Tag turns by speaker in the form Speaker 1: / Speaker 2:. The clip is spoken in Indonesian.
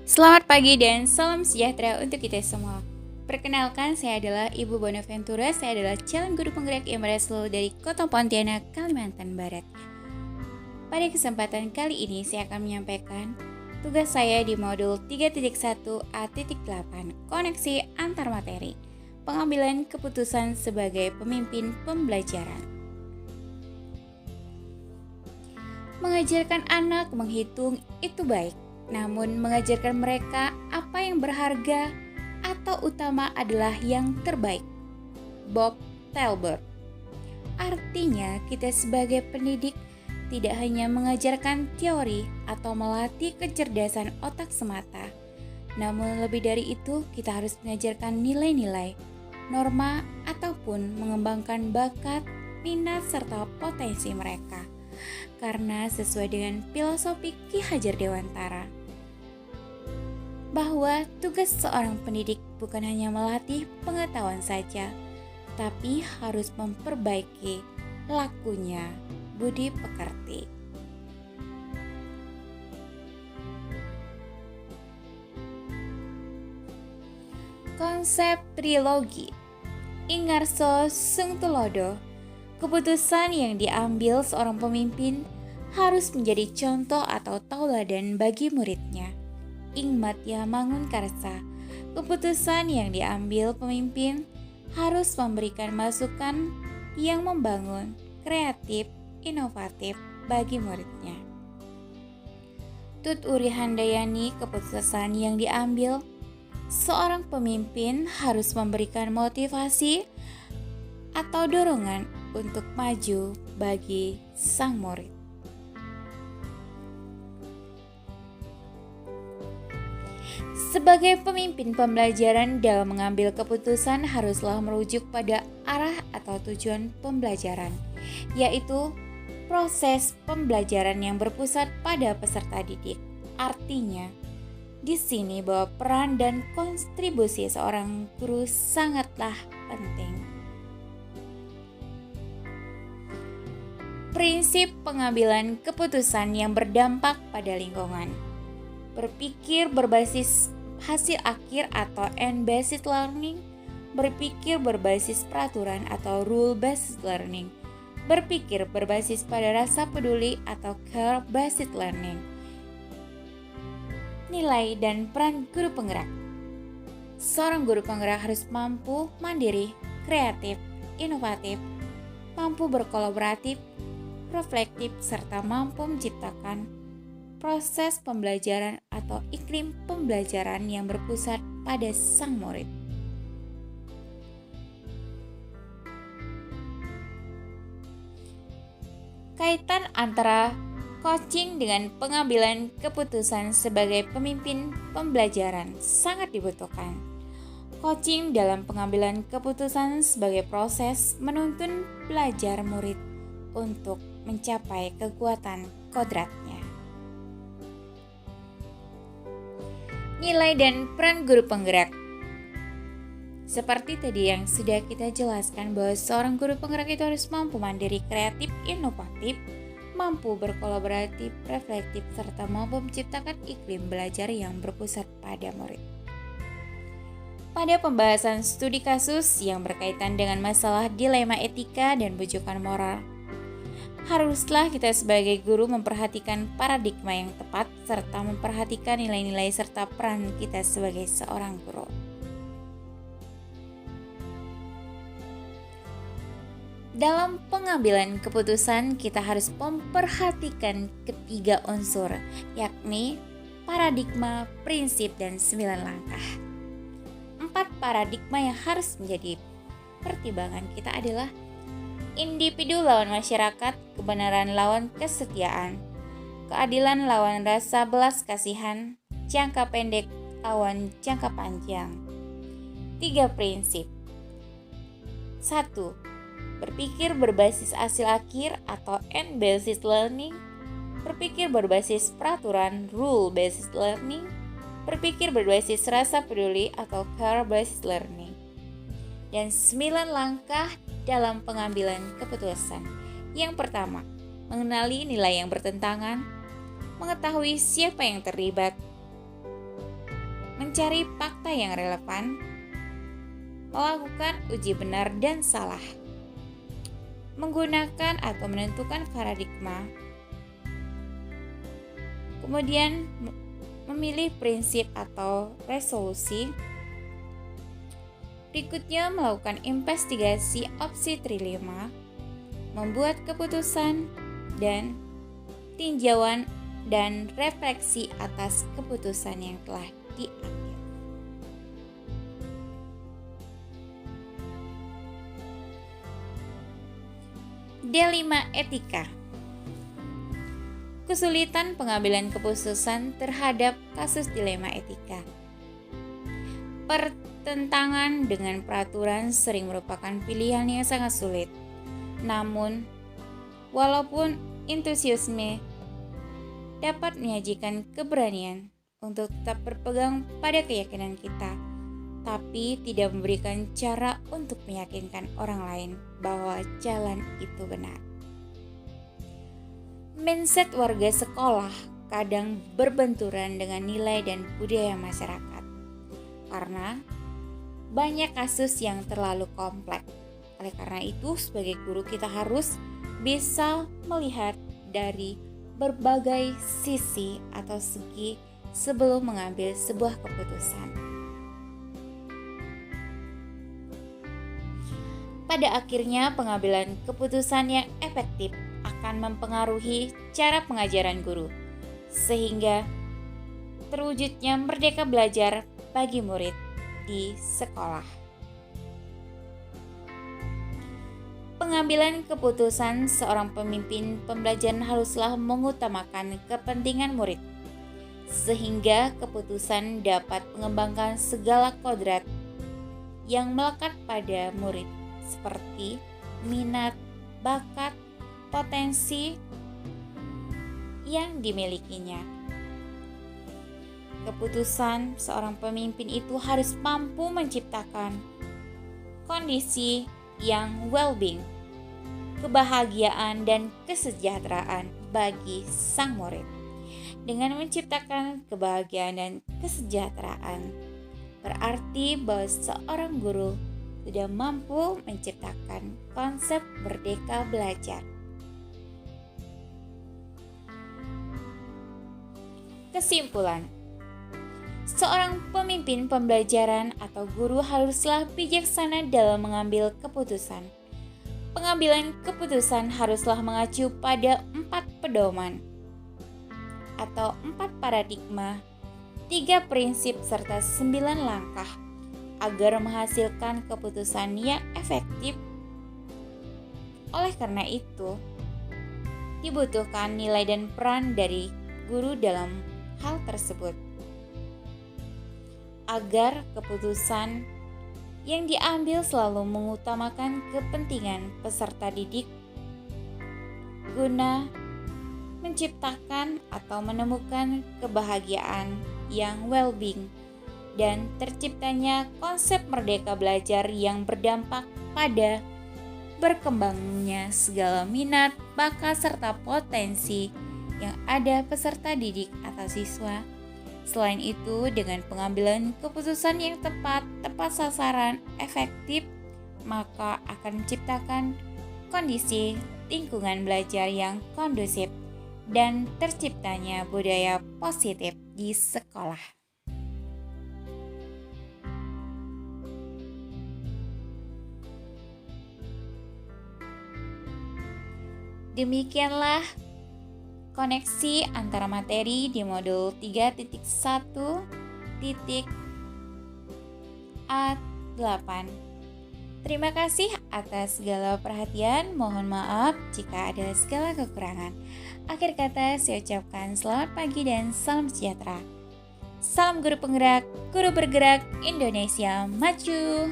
Speaker 1: Selamat pagi dan salam sejahtera untuk kita semua. Perkenalkan, saya adalah Ibu Bonaventura. Saya adalah calon guru penggerak yang berasal dari Kota Pontianak, Kalimantan Barat. Pada kesempatan kali ini, saya akan menyampaikan tugas saya di modul 3.1A.8, koneksi antar materi, pengambilan keputusan sebagai pemimpin pembelajaran. Mengajarkan anak menghitung itu baik, namun mengajarkan mereka apa yang berharga atau utama adalah yang terbaik. Bob Talbot. Artinya, kita sebagai pendidik tidak hanya mengajarkan teori atau melatih kecerdasan otak semata, namun lebih dari itu kita harus mengajarkan nilai-nilai, norma, ataupun mengembangkan bakat, minat, serta potensi mereka. Karena sesuai dengan filosofi Ki Hajar Dewantara, bahwa tugas seorang pendidik bukan hanya melatih pengetahuan saja, tapi harus memperbaiki lakunya, budi pekerti. Konsep trilogi Ingarso Sungtulodo. Keputusan yang diambil seorang pemimpin harus menjadi contoh atau tauladan bagi muridnya. Ingmatya Mangunkarsa. Keputusan yang diambil pemimpin harus memberikan masukan yang membangun, kreatif, inovatif bagi muridnya. Tut Uri Handayani. Keputusan yang diambil seorang pemimpin harus memberikan motivasi atau dorongan untuk maju bagi sang murid. Sebagai pemimpin pembelajaran, dalam mengambil keputusan haruslah merujuk pada arah atau tujuan pembelajaran, yaitu proses pembelajaran yang berpusat pada peserta didik. Artinya, di sini bahwa peran dan kontribusi seorang guru sangatlah penting. Prinsip pengambilan keputusan yang berdampak pada lingkungan. Berpikir berbasis hasil akhir atau end-based learning. Berpikir berbasis peraturan atau rule-based learning. Berpikir berbasis pada rasa peduli atau care-based learning. Nilai dan peran guru penggerak. Seorang guru penggerak harus mampu mandiri, kreatif, inovatif, mampu berkolaboratif, reflektif, serta mampu menciptakan proses pembelajaran atau iklim pembelajaran yang berpusat pada sang murid. Kaitan antara coaching dengan pengambilan keputusan sebagai pemimpin pembelajaran sangat dibutuhkan. Coaching dalam pengambilan keputusan sebagai proses menuntun belajar murid untuk mencapai kekuatan kodratnya. Nilai dan peran guru penggerak. Seperti tadi yang sudah kita jelaskan, bahwa seorang guru penggerak itu harus mampu mandiri, kreatif, inovatif, mampu berkolaboratif, reflektif, serta mampu menciptakan iklim belajar yang berpusat pada murid. Pada pembahasan studi kasus yang berkaitan dengan masalah dilema etika dan bujukan moral, haruslah kita sebagai guru memperhatikan paradigma yang tepat serta memperhatikan nilai-nilai serta peran kita sebagai seorang guru. Dalam pengambilan keputusan, kita harus memperhatikan ketiga unsur, yakni paradigma, prinsip, dan 9 langkah. 4 paradigma yang harus menjadi pertimbangan kita adalah individu lawan masyarakat, kebenaran lawan kesetiaan, keadilan lawan rasa belas kasihan, jangka pendek lawan jangka panjang. 3 prinsip. 1. Berpikir berbasis hasil akhir atau end-based learning. Berpikir berbasis peraturan rule-based learning. Berpikir berbasis rasa peduli atau care-based learning. Dan 9 langkah dalam pengambilan keputusan. Yang pertama, mengenali nilai yang bertentangan, mengetahui siapa yang terlibat, mencari fakta yang relevan, melakukan uji benar dan salah, menggunakan atau menentukan paradigma, kemudian memilih prinsip atau resolusi, berikutnya melakukan investigasi opsi trilema, membuat keputusan, dan tinjauan dan refleksi atas keputusan yang telah diambil. D5 Etika. Kesulitan pengambilan keputusan terhadap kasus dilema etika. Pertentangan dengan peraturan sering merupakan pilihan yang sangat sulit. Namun, walaupun entusiasme dapat menyajikan keberanian untuk tetap berpegang pada keyakinan kita, tapi tidak memberikan cara untuk meyakinkan orang lain bahwa jalan itu benar. Mindset warga sekolah kadang berbenturan dengan nilai dan budaya masyarakat, karena banyak kasus yang terlalu kompleks. Oleh karena itu, sebagai guru kita harus bisa melihat dari berbagai sisi atau segi sebelum mengambil sebuah keputusan. Pada akhirnya, pengambilan keputusan yang efektif akan mempengaruhi cara pengajaran guru, sehingga terwujudnya merdeka belajar bagi murid di sekolah. Pengambilan keputusan seorang pemimpin pembelajaran haruslah mengutamakan kepentingan murid, sehingga keputusan dapat mengembangkan segala kodrat yang melekat pada murid, seperti minat, bakat, potensi yang dimilikinya. Keputusan seorang pemimpin itu harus mampu menciptakan kondisi yang well-being, kebahagiaan dan kesejahteraan bagi sang murid. Dengan menciptakan kebahagiaan dan kesejahteraan, berarti bahwa seorang guru sudah mampu menciptakan konsep merdeka belajar. Kesimpulan, seorang pemimpin pembelajaran atau guru haruslah bijaksana dalam mengambil keputusan. Pengambilan keputusan haruslah mengacu pada 4 pedoman atau 4 paradigma, 3 prinsip serta 9 langkah agar menghasilkan keputusan yang efektif. Oleh karena itu, dibutuhkan nilai dan peran dari guru dalam hal tersebut, agar keputusan yang diambil selalu mengutamakan kepentingan peserta didik guna menciptakan atau menemukan kebahagiaan yang well-being dan terciptanya konsep merdeka belajar yang berdampak pada berkembangnya segala minat, bakat, serta potensi yang ada peserta didik atau siswa. Selain itu, dengan pengambilan keputusan yang tepat sasaran, efektif, maka akan menciptakan kondisi lingkungan belajar yang kondusif dan terciptanya budaya positif di sekolah. Demikianlah koneksi antara materi di modul 3.1.A8. Terima kasih atas segala perhatian. Mohon maaf jika ada segala kekurangan. Akhir kata saya ucapkan selamat pagi dan salam sejahtera. Salam guru penggerak, guru bergerak, Indonesia maju.